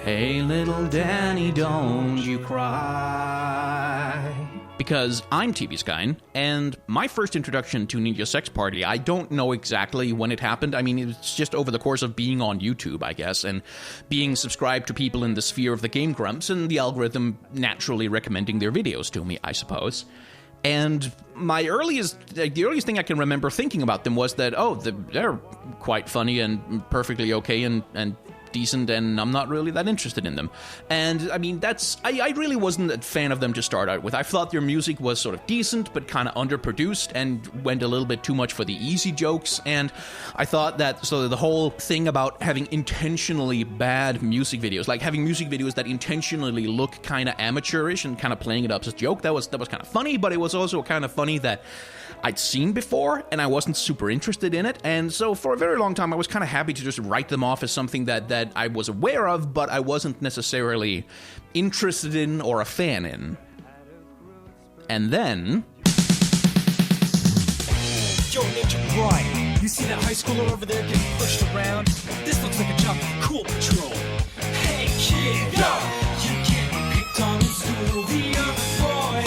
Hey little Danny, don't you cry. Because I'm TV Skyn, and my first introduction to Ninja Sex Party, I don't know exactly when it happened. I mean, it's just over the course of being on YouTube, I guess, and being subscribed to people in the sphere of the Game Grumps, and the algorithm naturally recommending their videos to me, I suppose. And the earliest thing I can remember thinking about them was that, they're quite funny and perfectly okay and decent, and I'm not really that interested in them. And I mean, I really wasn't a fan of them to start out with. I thought their music was sort of decent, but kind of underproduced and went a little bit too much for the easy jokes. And I thought that the whole thing about having intentionally bad music videos, like having music videos that intentionally look kind of amateurish and kind of playing it up as a joke, that was kind of funny, but it was also kind of funny that I'd seen before, and I wasn't super interested in it, and so for a very long time I was kind of happy to just write them off as something that I was aware of, but I wasn't necessarily interested in or a fan in. And then... Yo, Ninja Brian, you see that high schooler over there getting pushed around? This looks like a job for Cool Patrol. Hey kid, yo, you getting picked on in school, the other boys,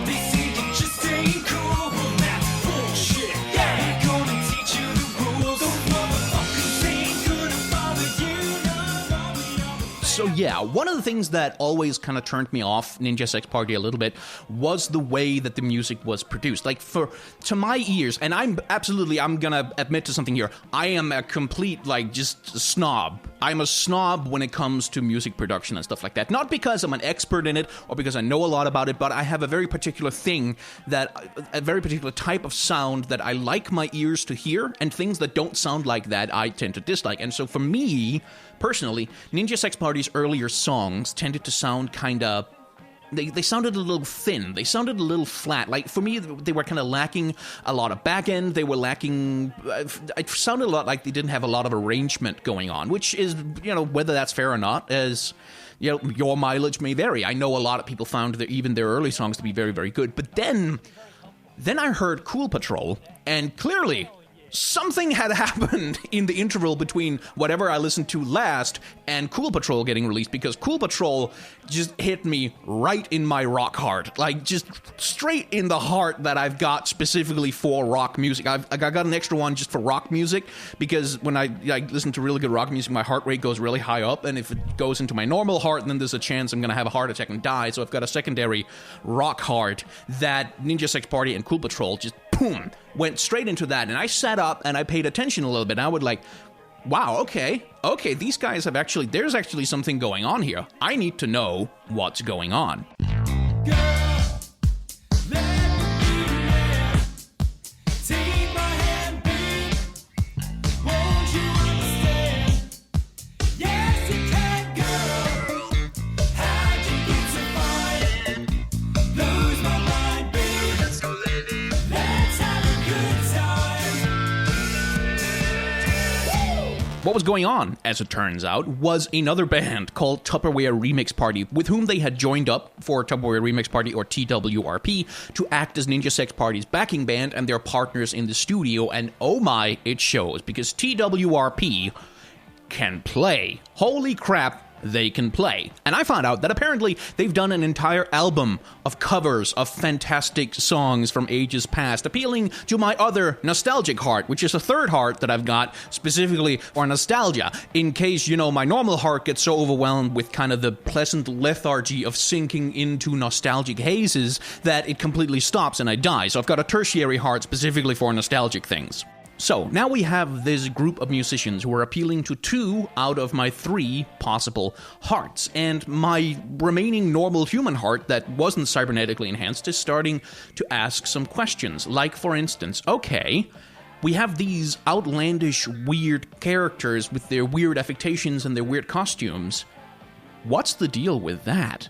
they say you just ain't cool, well that's bullshit. They're gonna teach you the rules, those motherfuckers ain't gonna bother you, no. So yeah, one of the things that always kind of turned me off Ninja Sex Party a little bit was the way that the music was produced. Like, to my ears, and I'm gonna admit to something here, I am a complete, just snob. I'm a snob when it comes to music production and stuff like that. Not because I'm an expert in it, or because I know a lot about it, but I have a very particular a very particular type of sound that I like my ears to hear, and things that don't sound like that I tend to dislike. And so for me, personally, Ninja Sex Party's earlier songs tended to sound kind of... They sounded a little thin. They sounded a little flat. Like, for me, they were kind of lacking a lot of back end. They were lacking... It sounded a lot like they didn't have a lot of arrangement going on, which is, whether that's fair or not, as... your mileage may vary. I know a lot of people found even their early songs to be very, very good. But then I heard Cool Patrol, and clearly... something had happened in the interval between whatever I listened to last and Cool Patrol getting released, because Cool Patrol just hit me right in my rock heart. Like, just straight in the heart that I've got specifically for rock music. I got an extra one just for rock music, because when I listen to really good rock music, my heart rate goes really high up, and if it goes into my normal heart, then there's a chance I'm going to have a heart attack and die. So I've got a secondary rock heart that Ninja Sex Party and Cool Patrol just boom, went straight into that. And I sat up and I paid attention a little bit. And I would wow, okay, these guys there's actually something going on here. I need to know what's going on. What was going on, as it turns out, was another band called Tupperware Remix Party, with whom they had joined up for Tupperware Remix Party, or TWRP, to act as Ninja Sex Party's backing band and their partners in the studio, and oh my, it shows, because TWRP can play. Holy crap, they can play. And I found out that apparently they've done an entire album of covers of fantastic songs from ages past, appealing to my other nostalgic heart, which is a third heart that I've got specifically for nostalgia, in case, my normal heart gets so overwhelmed with kind of the pleasant lethargy of sinking into nostalgic hazes that it completely stops and I die. So I've got a tertiary heart specifically for nostalgic things. So, now we have this group of musicians who are appealing to 2 out of my 3 possible hearts, and my remaining normal human heart that wasn't cybernetically enhanced is starting to ask some questions. Like, for instance, okay, we have these outlandish, weird characters with their weird affectations and their weird costumes. What's the deal with that?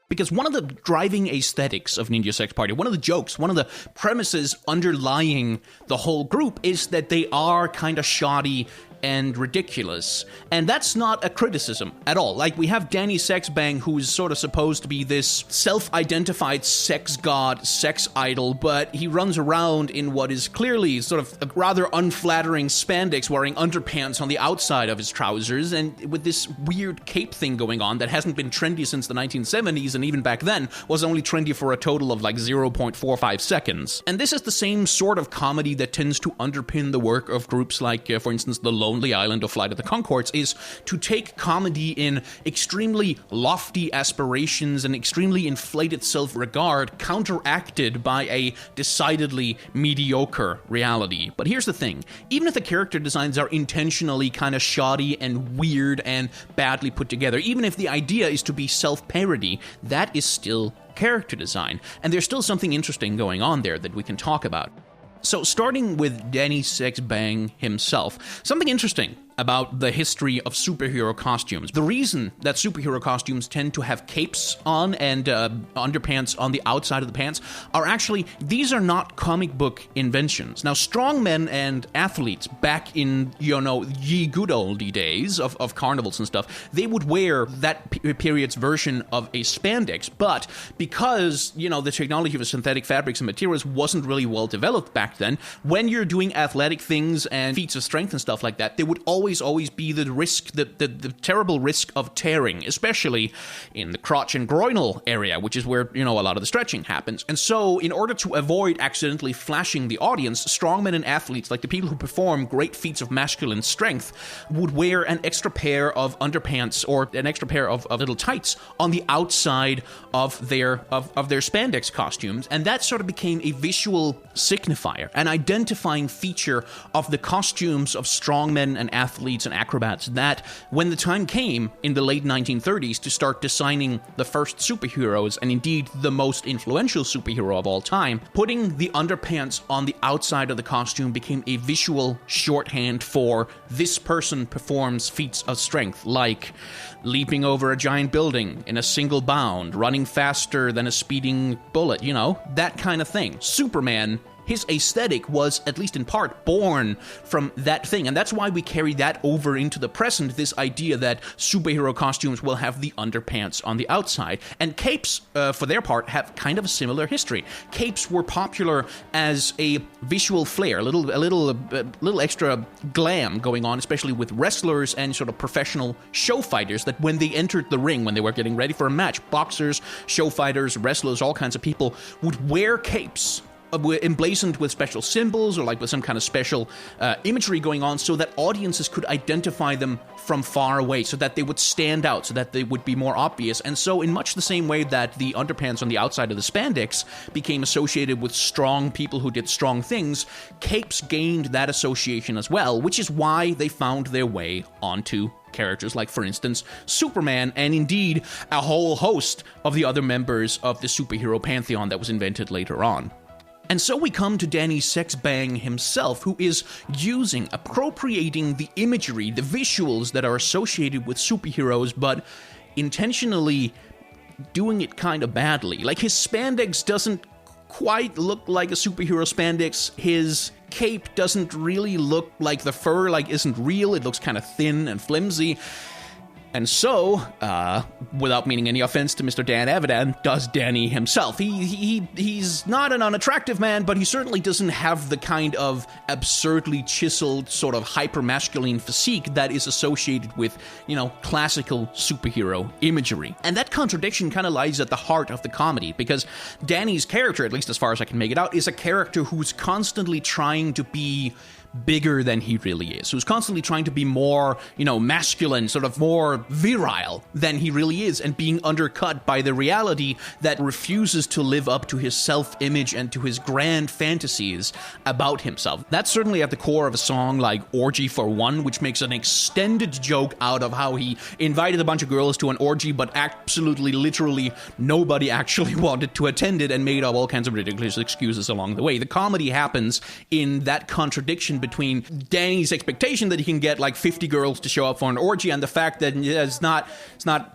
Because one of the driving aesthetics of Ninja Sex Party, one of the jokes, one of the premises underlying the whole group is that they are kind of shoddy and ridiculous. And that's not a criticism at all. Like, we have Danny Sexbang, who's sort of supposed to be this self-identified sex god, sex idol, but he runs around in what is clearly sort of a rather unflattering spandex, wearing underpants on the outside of his trousers, and with this weird cape thing going on that hasn't been trendy since the 1970s, and even back then was only trendy for a total of like 0.45 seconds. And this is the same sort of comedy that tends to underpin the work of groups like, for instance, The Lonely Island or Flight of the Conchords, is to take comedy in extremely lofty aspirations and extremely inflated self-regard, counteracted by a decidedly mediocre reality. But here's the thing, even if the character designs are intentionally kind of shoddy and weird and badly put together, even if the idea is to be self-parody, that is still character design. And there's still something interesting going on there that we can talk about. So starting with Danny Sexbang himself, something interesting about the history of superhero costumes. The reason that superhero costumes tend to have capes on and underpants on the outside of the pants are actually, these are not comic book inventions. Now, strongmen and athletes back in, ye good oldie days of carnivals and stuff, they would wear that period's version of a spandex, but because, the technology of synthetic fabrics and materials wasn't really well developed back then, when you're doing athletic things and feats of strength and stuff like that, there would always be the risk, the terrible risk of tearing, especially in the crotch and groinal area, which is where, a lot of the stretching happens. And so, in order to avoid accidentally flashing the audience, strongmen and athletes, like the people who perform great feats of masculine strength, would wear an extra pair of underpants or an extra pair of little tights on the outside of their spandex costumes. And that sort of became a visual signifier, an identifying feature of the costumes of strongmen and athletes and acrobats, that when the time came in the late 1930s to start designing the first superheroes, and indeed the most influential superhero of all time, putting the underpants on the outside of the costume became a visual shorthand for this person performs feats of strength, like leaping over a giant building in a single bound, running faster than a speeding bullet, that kind of thing. Superman, his aesthetic was, at least in part, born from that thing. And that's why we carry that over into the present, this idea that superhero costumes will have the underpants on the outside. And capes, for their part, have kind of a similar history. Capes were popular as a visual flair, a little extra glam going on, especially with wrestlers and sort of professional show fighters, that when they entered the ring, when they were getting ready for a match, boxers, show fighters, wrestlers, all kinds of people would wear capes emblazoned with special symbols or like with some kind of special imagery going on, so that audiences could identify them from far away, so that they would stand out, so that they would be more obvious. And so in much the same way that the underpants on the outside of the spandex became associated with strong people who did strong things, capes gained that association as well, which is why they found their way onto characters like, for instance, Superman, and indeed a whole host of the other members of the superhero pantheon that was invented later on. And so we come to Danny Sexbang himself, who is appropriating the imagery, the visuals that are associated with superheroes, but intentionally doing it kind of badly. Like, his spandex doesn't quite look like a superhero spandex. His cape doesn't really look like the fur, isn't real. It looks kind of thin and flimsy. And so, without meaning any offense to Mr. Dan Avidan, does Danny himself. He's not an unattractive man, but he certainly doesn't have the kind of absurdly chiseled, sort of hyper-masculine physique that is associated with, classical superhero imagery. And that contradiction kind of lies at the heart of the comedy, because Danny's character, at least as far as I can make it out, is a character who's constantly trying to be bigger than he really is, who's constantly trying to be more, masculine, sort of more virile than he really is, and being undercut by the reality that refuses to live up to his self-image and to his grand fantasies about himself. That's certainly at the core of a song like Orgy for One, which makes an extended joke out of how he invited a bunch of girls to an orgy, but absolutely, literally, nobody actually wanted to attend it, and made up all kinds of ridiculous excuses along the way. The comedy happens in that contradiction between Danny's expectation that he can get 50 girls to show up for an orgy, and the fact that it's not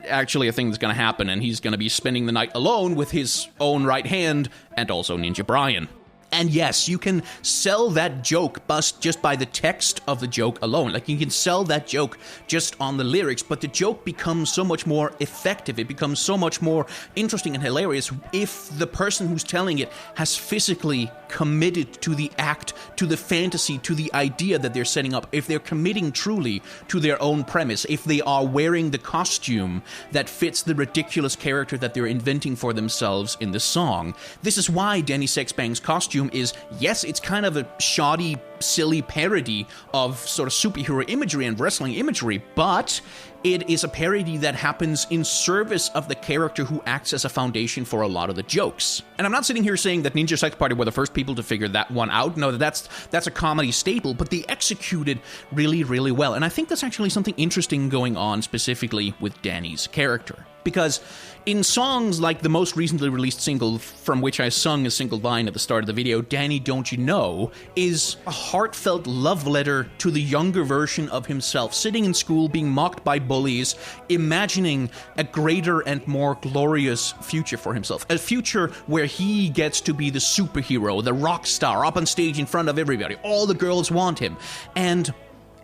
actually a thing that's going to happen, and he's going to be spending the night alone with his own right hand and also Ninja Brian. And yes, you can sell that joke just by the text of the joke alone. Like, you can sell that joke just on the lyrics, but the joke becomes so much more effective. It becomes so much more interesting and hilarious if the person who's telling it has physically committed to the act, to the fantasy, to the idea that they're setting up. If they're committing truly to their own premise, if they are wearing the costume that fits the ridiculous character that they're inventing for themselves in the song. This is why Danny Sexbang's costume is, yes, it's kind of a shoddy, silly parody of sort of superhero imagery and wrestling imagery, but it is a parody that happens in service of the character who acts as a foundation for a lot of the jokes. And I'm not sitting here saying that Ninja Sex Party were the first people to figure that one out. No, that's a comedy staple, but they executed really, really well. And I think that's actually something interesting going on specifically with Danny's character. Because in songs like the most recently released single, from which I sung a single line at the start of the video, Danny Don't You Know, is a heartfelt love letter to the younger version of himself, sitting in school being mocked by bullies, imagining a greater and more glorious future for himself. A future where he gets to be the superhero, the rock star, up on stage in front of everybody. All the girls want him. And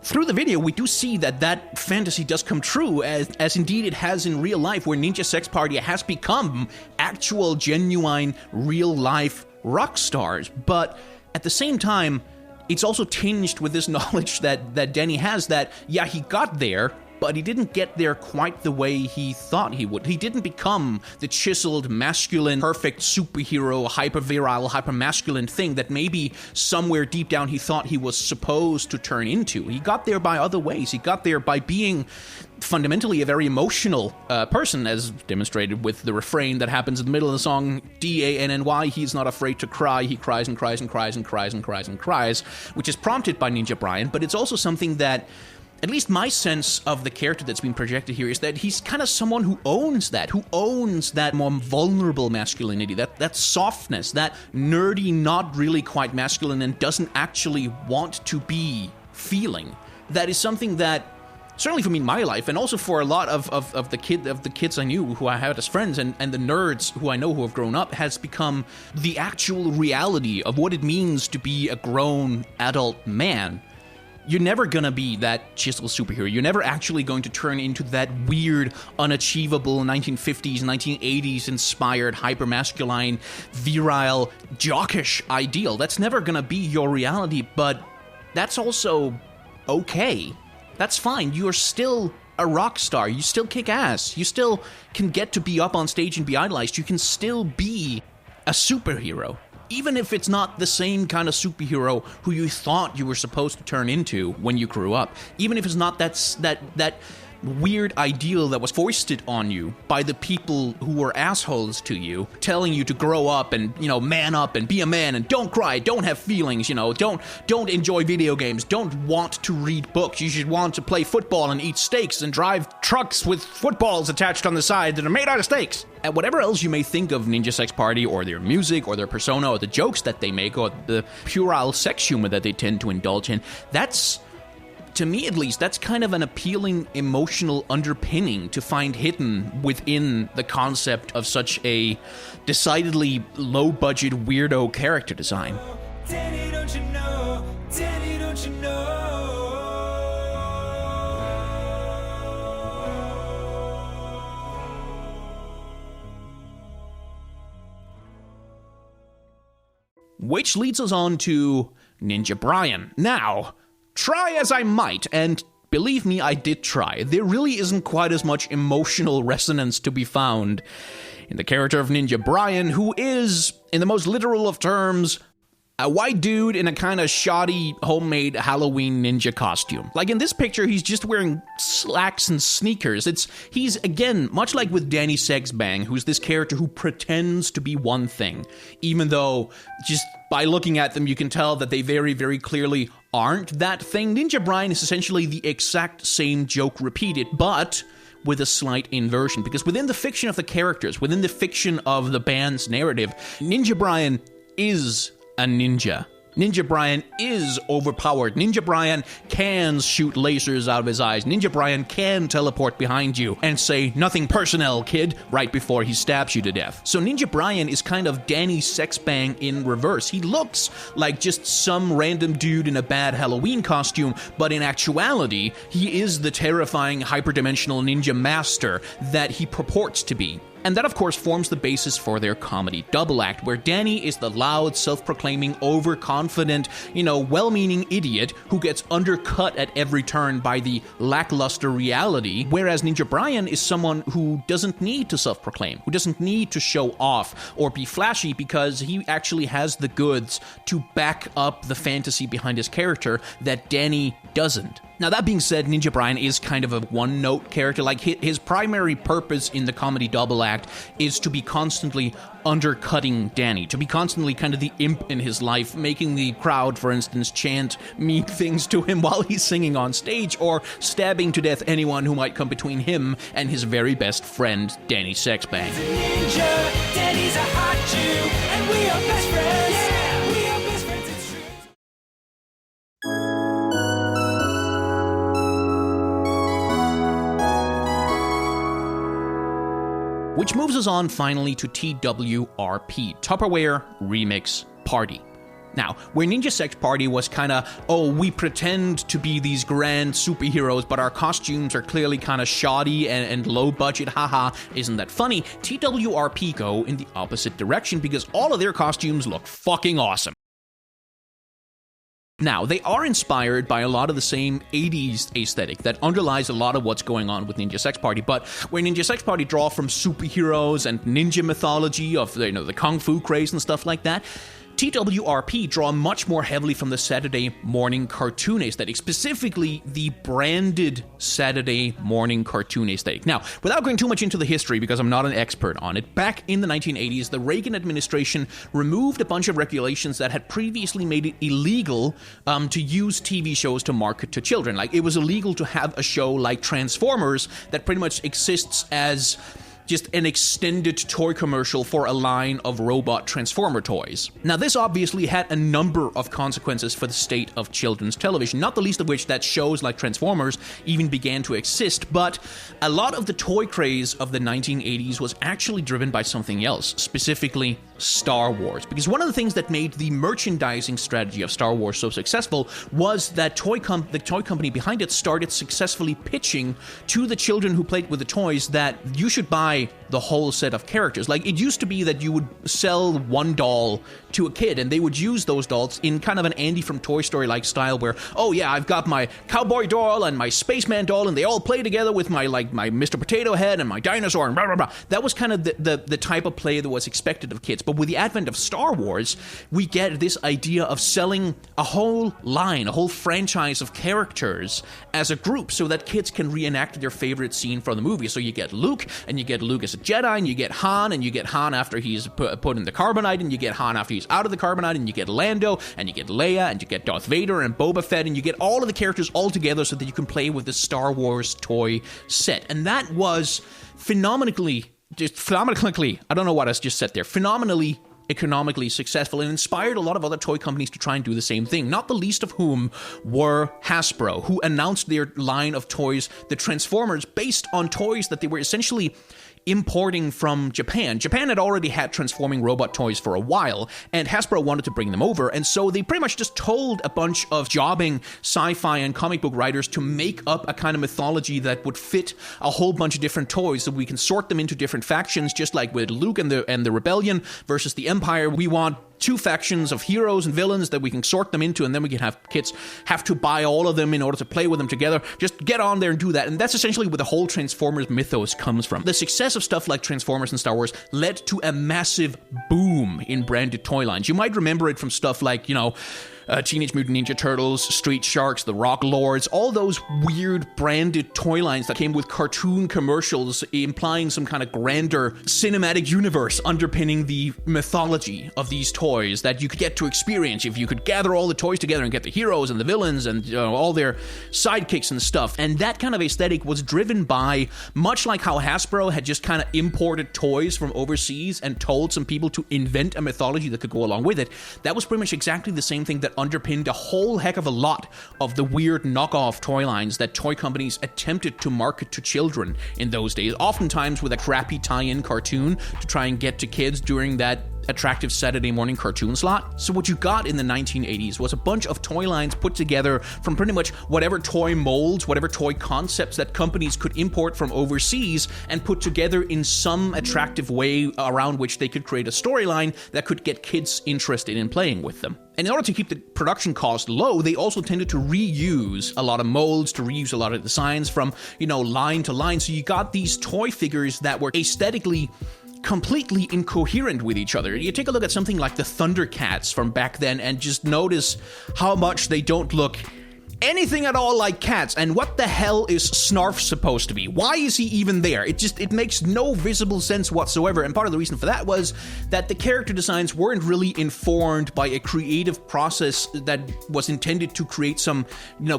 through the video, we do see that fantasy does come true, as indeed it has in real life, where Ninja Sex Party has become actual, genuine, real-life rock stars. But at the same time, it's also tinged with this knowledge that Danny has that, yeah, he got there, but he didn't get there quite the way he thought he would. He didn't become the chiseled, masculine, perfect superhero, hyper-virile, hyper-masculine thing that maybe somewhere deep down he thought he was supposed to turn into. He got there by other ways. He got there by being fundamentally a very emotional person, as demonstrated with the refrain that happens in the middle of the song, D-A-N-N-Y, he's not afraid to cry, he cries and cries and cries and cries and cries and cries, which is prompted by Ninja Brian, but it's also something that, at least my sense of the character that's being projected here, is that he's kind of someone who owns that more vulnerable masculinity, that softness, that nerdy, not really quite masculine and doesn't actually want to be feeling. That is something that, certainly for me in my life, and also for a lot of the kids I knew who I had as friends, and the nerds who I know who have grown up, has become the actual reality of what it means to be a grown adult man. You're never gonna be that chiseled superhero. You're never actually going to turn into that weird, unachievable 1950s, 1980s inspired, hypermasculine, virile, jockish ideal. That's never gonna be your reality, but that's also okay. That's fine. You're still a rock star. You still kick ass. You still can get to be up on stage and be idolized. You can still be a superhero. Even if it's not the same kind of superhero who you thought you were supposed to turn into when you grew up. Even if it's not that weird ideal that was foisted on you by the people who were assholes to you, telling you to grow up and, man up and be a man and don't cry, don't have feelings, don't enjoy video games, don't want to read books, you should want to play football and eat steaks and drive trucks with footballs attached on the side that are made out of steaks. And whatever else you may think of Ninja Sex Party or their music or their persona or the jokes that they make or the puerile sex humor that they tend to indulge in, that's, to me at least, that's kind of an appealing emotional underpinning to find hidden within the concept of such a decidedly low-budget weirdo character design. Danny, don't you know? Danny, don't you know? Which leads us on to Ninja Brian. Now, try as I might, and believe me, I did try, there really isn't quite as much emotional resonance to be found in the character of Ninja Brian, who is, in the most literal of terms, a white dude in a kind of shoddy, homemade Halloween ninja costume. Like in this picture, he's just wearing slacks and sneakers. He's, again, much like with Danny Sexbang, who's this character who pretends to be one thing, even though just by looking at them, you can tell that they very, very clearly aren't that thing. Ninja Brian is essentially the exact same joke repeated, but with a slight inversion, because within the fiction of the characters, within the fiction of the band's narrative, Ninja Brian is a ninja. Ninja Brian is overpowered. Ninja Brian can shoot lasers out of his eyes. Ninja Brian can teleport behind you and say, "Nothing personnel, kid," right before he stabs you to death. So Ninja Brian is kind of Danny Sexbang in reverse. He looks like just some random dude in a bad Halloween costume, but in actuality, he is the terrifying hyperdimensional ninja master that he purports to be. And that, of course, forms the basis for their comedy double act, where Danny is the loud, self-proclaiming, overconfident, well-meaning idiot who gets undercut at every turn by the lackluster reality, whereas Ninja Brian is someone who doesn't need to self-proclaim, who doesn't need to show off or be flashy because he actually has the goods to back up the fantasy behind his character that Danny doesn't. Now, that being said, Ninja Brian is kind of a one-note character. Like, his primary purpose in the comedy double act is to be constantly undercutting Danny, to be constantly kind of the imp in his life, making the crowd, for instance, chant mean things to him while he's singing on stage, or stabbing to death anyone who might come between him and his very best friend, Danny Sexbang. He's a ninja, Danny's a hot Jew, and we are best friends. Yeah, we are best friends, it's true. Which moves us on finally to TWRP, Tupperware Remix Party. Now, where Ninja Sex Party was kind of, we pretend to be these grand superheroes, but our costumes are clearly kind of shoddy and low budget, haha, isn't that funny? TWRP go in the opposite direction because all of their costumes look fucking awesome. Now, they are inspired by a lot of the same 80s aesthetic that underlies a lot of what's going on with Ninja Sex Party, but where Ninja Sex Party draw from superheroes and ninja mythology of the kung fu craze and stuff like that, TWRP draw much more heavily from the Saturday morning cartoon aesthetic, specifically the branded Saturday morning cartoon aesthetic. Now, without going too much into the history, because I'm not an expert on it, back in the 1980s, the Reagan administration removed a bunch of regulations that had previously made it illegal to use TV shows to market to children. Like, it was illegal to have a show like Transformers that pretty much exists as just an extended toy commercial for a line of robot Transformer toys. Now, this obviously had a number of consequences for the state of children's television, not the least of which that shows like Transformers even began to exist, but a lot of the toy craze of the 1980s was actually driven by something else, specifically Star Wars. Because one of the things that made the merchandising strategy of Star Wars so successful was that the toy company behind it started successfully pitching to the children who played with the toys that you should buy the whole set of characters. Like, it used to be that you would sell one doll to a kid, and they would use those dolls in kind of an Andy from Toy Story-like style where, oh yeah, I've got my cowboy doll and my spaceman doll, and they all play together with my Mr. Potato Head and my dinosaur and blah, blah, blah. That was kind of the type of play that was expected of kids. But with the advent of Star Wars, we get this idea of selling a whole line, a whole franchise of characters as a group so that kids can reenact their favorite scene from the movie. So you get Luke, and you get Luke as a Jedi, and you get Han, and you get Han after he's put in the carbonite, and you get Han after he's out of the carbonite, and you get Lando, and you get Leia, and you get Darth Vader and Boba Fett, and you get all of the characters all together so that you can play with the Star Wars toy set. And that was phenomenally, I don't know what I just said there, phenomenally economically successful, and inspired a lot of other toy companies to try and do the same thing, not the least of whom were Hasbro, who announced their line of toys, the Transformers, based on toys that they were essentially importing from Japan. Japan had already had transforming robot toys for a while, and Hasbro wanted to bring them over, and so they pretty much just told a bunch of jobbing sci-fi and comic book writers to make up a kind of mythology that would fit a whole bunch of different toys, so we can sort them into different factions, just like with Luke and the Rebellion versus the Empire. We want two factions of heroes and villains that we can sort them into, and then we can have kids have to buy all of them in order to play with them together. Just get on there and do that. And that's essentially where the whole Transformers mythos comes from. The success of stuff like Transformers and Star Wars led to a massive boom in branded toy lines. You might remember it from stuff like, Teenage Mutant Ninja Turtles, Street Sharks, the Rock Lords, all those weird branded toy lines that came with cartoon commercials implying some kind of grander cinematic universe underpinning the mythology of these toys that you could get to experience if you could gather all the toys together and get the heroes and the villains and all their sidekicks and stuff. And that kind of aesthetic was driven by, much like how Hasbro had just kind of imported toys from overseas and told some people to invent a mythology that could go along with it, that was pretty much exactly the same thing that underpinned a whole heck of a lot of the weird knockoff toy lines that toy companies attempted to market to children in those days, oftentimes with a crappy tie-in cartoon to try and get to kids during that attractive Saturday morning cartoon slot. So what you got in the 1980s was a bunch of toy lines put together from pretty much whatever toy molds, whatever toy concepts that companies could import from overseas and put together in some attractive way around which they could create a storyline that could get kids interested in playing with them. And in order to keep the production cost low, they also tended to reuse a lot of molds, to reuse a lot of designs from, line to line. So you got these toy figures that were aesthetically completely incoherent with each other. You take a look at something like the Thundercats from back then and just notice how much they don't look anything at all like cats. And what the hell is Snarf supposed to be? Why is he even there? It makes no visible sense whatsoever. And part of the reason for that was that the character designs weren't really informed by a creative process that was intended to create some,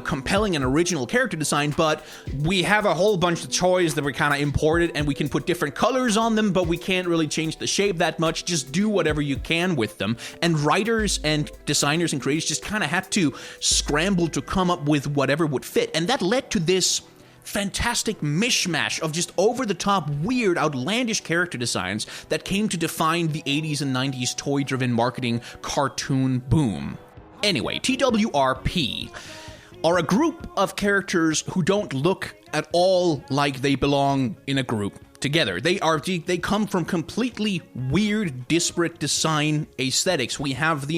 compelling and original character design. But we have a whole bunch of toys that were kind of imported and we can put different colors on them, but we can't really change the shape that much. Just do whatever you can with them. And writers and designers and creators just kind of had to scramble to come up with whatever would fit. And that led to this fantastic mishmash of just over-the-top, weird, outlandish character designs that came to define the 80s and 90s toy-driven marketing cartoon boom. Anyway, TWRP are a group of characters who don't look at all like they belong in a group together. They come from completely weird, disparate design aesthetics. We have the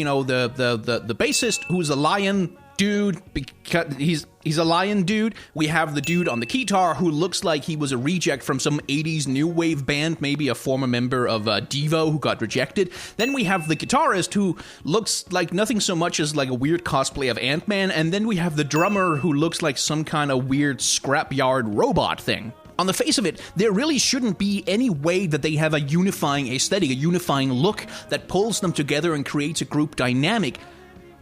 bassist who's a lion dude, because he's a lion dude. We have the dude on the guitar who looks like he was a reject from some 80s new wave band, maybe a former member of Devo who got rejected. Then we have the guitarist who looks like nothing so much as like a weird cosplay of Ant-Man, and then we have the drummer who looks like some kind of weird scrapyard robot thing. On the face of it, there really shouldn't be any way that they have a unifying aesthetic, a unifying look that pulls them together and creates a group dynamic,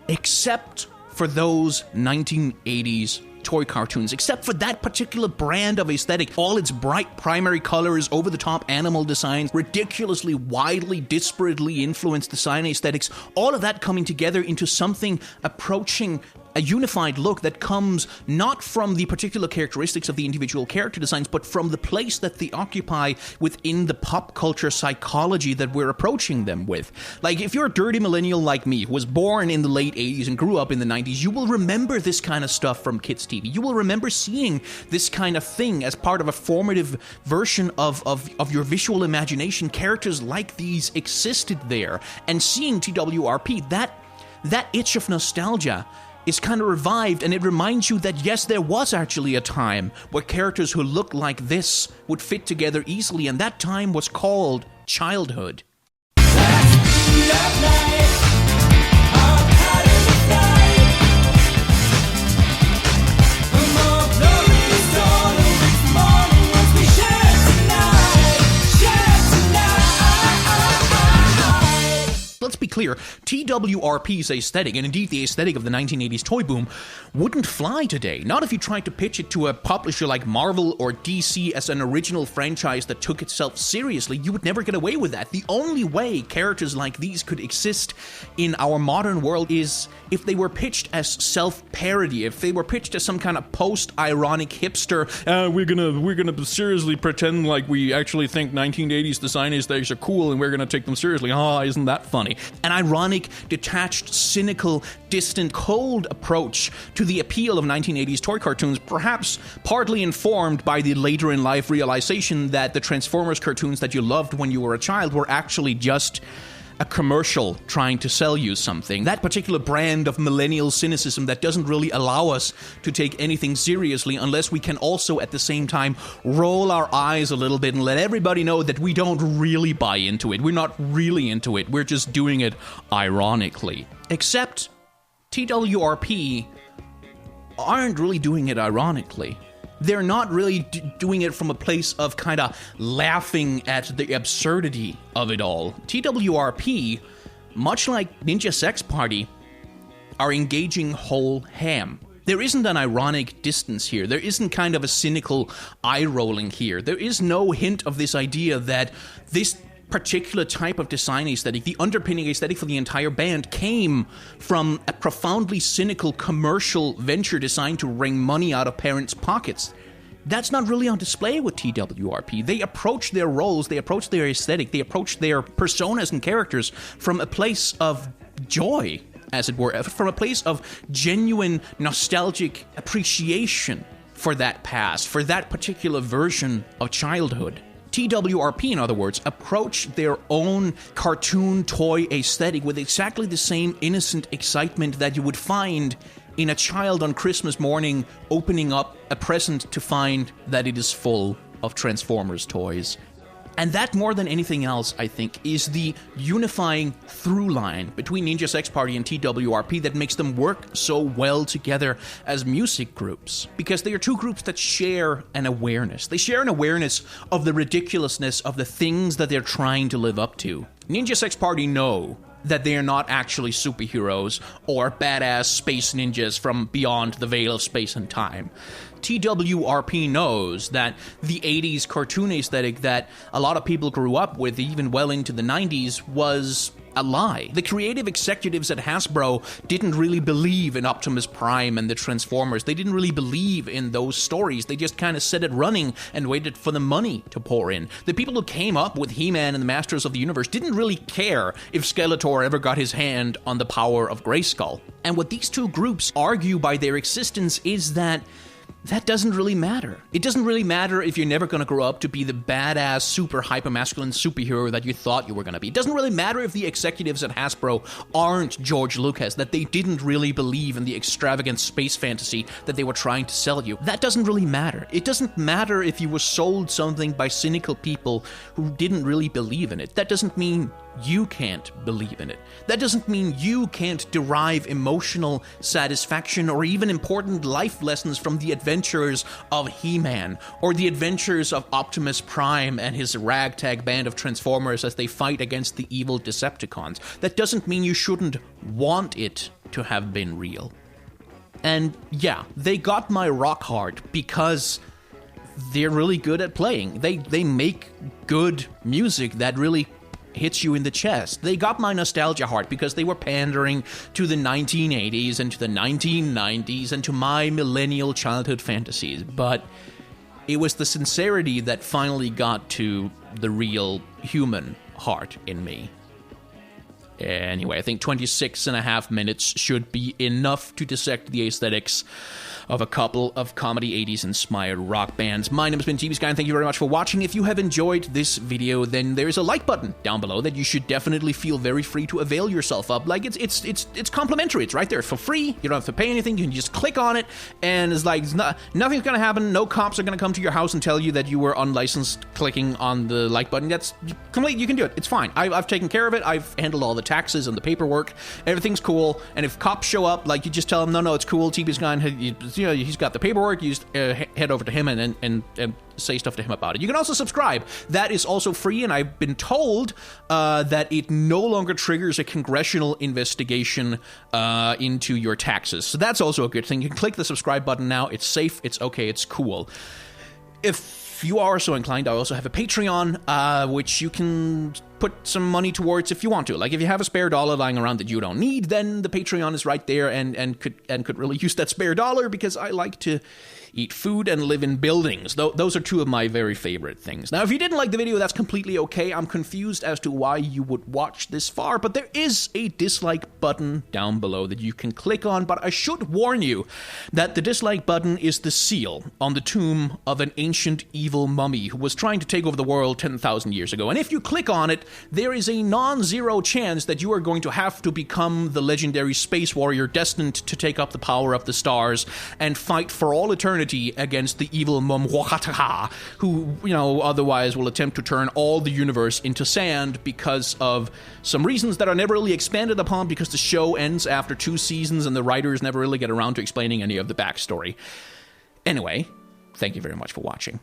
except for those 1980s toy cartoons, except for that particular brand of aesthetic. All its bright primary colors, over-the-top animal designs, ridiculously widely, disparately influenced design aesthetics, all of that coming together into something approaching a unified look that comes not from the particular characteristics of the individual character designs, but from the place that they occupy within the pop culture psychology that we're approaching them with. Like, if you're a dirty millennial like me, who was born in the late 80s and grew up in the 90s, you will remember this kind of stuff from kids' TV. You will remember seeing this kind of thing as part of a formative version of your visual imagination. Characters like these existed there. And seeing TWRP, that itch of nostalgia is kind of revived, and it reminds you that yes, there was actually a time where characters who looked like this would fit together easily, and that time was called childhood. Let's be clear, TWRP's aesthetic, and indeed the aesthetic of the 1980s toy boom, wouldn't fly today. Not if you tried to pitch it to a publisher like Marvel or DC as an original franchise that took itself seriously. You would never get away with that. The only way characters like these could exist in our modern world is if they were pitched as self-parody, if they were pitched as some kind of post-ironic hipster, we're gonna seriously pretend like we actually think 1980s design aesthetics are cool and we're gonna take them seriously. Isn't that funny? An ironic, detached, cynical, distant, cold approach to the appeal of 1980s toy cartoons, perhaps partly informed by the later in life realization that the Transformers cartoons that you loved when you were a child were actually just a commercial trying to sell you something. That particular brand of millennial cynicism that doesn't really allow us to take anything seriously unless we can also at the same time roll our eyes a little bit and let everybody know that we don't really buy into it. We're not really into it. We're just doing it ironically. Except TWRP aren't really doing it ironically. They're not really doing it from a place of kind of laughing at the absurdity of it all. TWRP, much like Ninja Sex Party, are engaging whole ham. There isn't an ironic distance here. There isn't kind of a cynical eye-rolling here. There is no hint of this idea that this particular type of design aesthetic, the underpinning aesthetic for the entire band, came from a profoundly cynical commercial venture designed to wring money out of parents' pockets. That's not really on display with TWRP. They approach their roles, they approach their aesthetic, they approach their personas and characters from a place of joy, as it were, from a place of genuine nostalgic appreciation for that past, for that particular version of childhood. TWRP, in other words, approach their own cartoon toy aesthetic with exactly the same innocent excitement that you would find in a child on Christmas morning opening up a present to find that it is full of Transformers toys. And that, more than anything else, I think, is the unifying through line between Ninja Sex Party and TWRP that makes them work so well together as music groups. Because they are two groups that share an awareness. They share an awareness of the ridiculousness of the things that they're trying to live up to. Ninja Sex Party know that they are not actually superheroes or badass space ninjas from beyond the veil of space and time. TWRP knows that the 80s cartoon aesthetic that a lot of people grew up with, even well into the 90s, was a lie. The creative executives at Hasbro didn't really believe in Optimus Prime and the Transformers. They didn't really believe in those stories. They just kind of set it running and waited for the money to pour in. The people who came up with He-Man and the Masters of the Universe didn't really care if Skeletor ever got his hand on the power of Grayskull. And what these two groups argue by their existence is that doesn't really matter. It doesn't really matter if you're never going to grow up to be the badass, super hyper-masculine superhero that you thought you were going to be. It doesn't really matter if the executives at Hasbro aren't George Lucas, that they didn't really believe in the extravagant space fantasy that they were trying to sell you. That doesn't really matter. It doesn't matter if you were sold something by cynical people who didn't really believe in it. That doesn't mean you can't believe in it. That doesn't mean you can't derive emotional satisfaction or even important life lessons from the adventures of He-Man or the adventures of Optimus Prime and his ragtag band of Transformers as they fight against the evil Decepticons. That doesn't mean you shouldn't want it to have been real. And yeah, they got my rock hard because they're really good at playing. They make good music that really hits you in the chest. They got my nostalgia heart because they were pandering to the 1980s and to the 1990s and to my millennial childhood fantasies. But it was the sincerity that finally got to the real human heart in me. Anyway, I think 26 and a half minutes should be enough to dissect the aesthetics of a couple of comedy 80s inspired rock bands. My name has been TV Sky, and thank you very much for watching. If you have enjoyed this video, then there is a like button down below that you should definitely feel very free to avail yourself of. Like, it's complimentary. It's right there for free. You don't have to pay anything. You can just click on it, and it's like nothing's gonna happen. No cops are gonna come to your house and tell you that you were unlicensed clicking on the like button. That's complete. You can do it. It's fine. I've taken care of it. I've handled all the taxes and the paperwork. Everything's cool. And if cops show up, like, you just tell them, no, it's cool. TB's gone. He's got the paperwork. You just head over to him and say stuff to him about it. You can also subscribe. That is also free, and I've been told that it no longer triggers a congressional investigation into your taxes. So that's also a good thing. You can click the subscribe button now. It's safe. It's okay. It's cool. If you are so inclined, I also have a Patreon, which you can put some money towards if you want to. Like, if you have a spare dollar lying around that you don't need, then the Patreon is right there and could really use that spare dollar, because I like to eat food and live in buildings. Those are two of my very favorite things. Now, if you didn't like the video, that's completely okay. I'm confused as to why you would watch this far, but there is a dislike button down below that you can click on. But I should warn you that the dislike button is the seal on the tomb of an ancient evil mummy who was trying to take over the world 10,000 years ago. And if you click on it, there is a non-zero chance that you are going to have to become the legendary space warrior destined to take up the power of the stars and fight for all eternity against the evil Momwakataha, who, otherwise will attempt to turn all the universe into sand because of some reasons that are never really expanded upon, because the show ends after 2 seasons and the writers never really get around to explaining any of the backstory. Anyway, thank you very much for watching.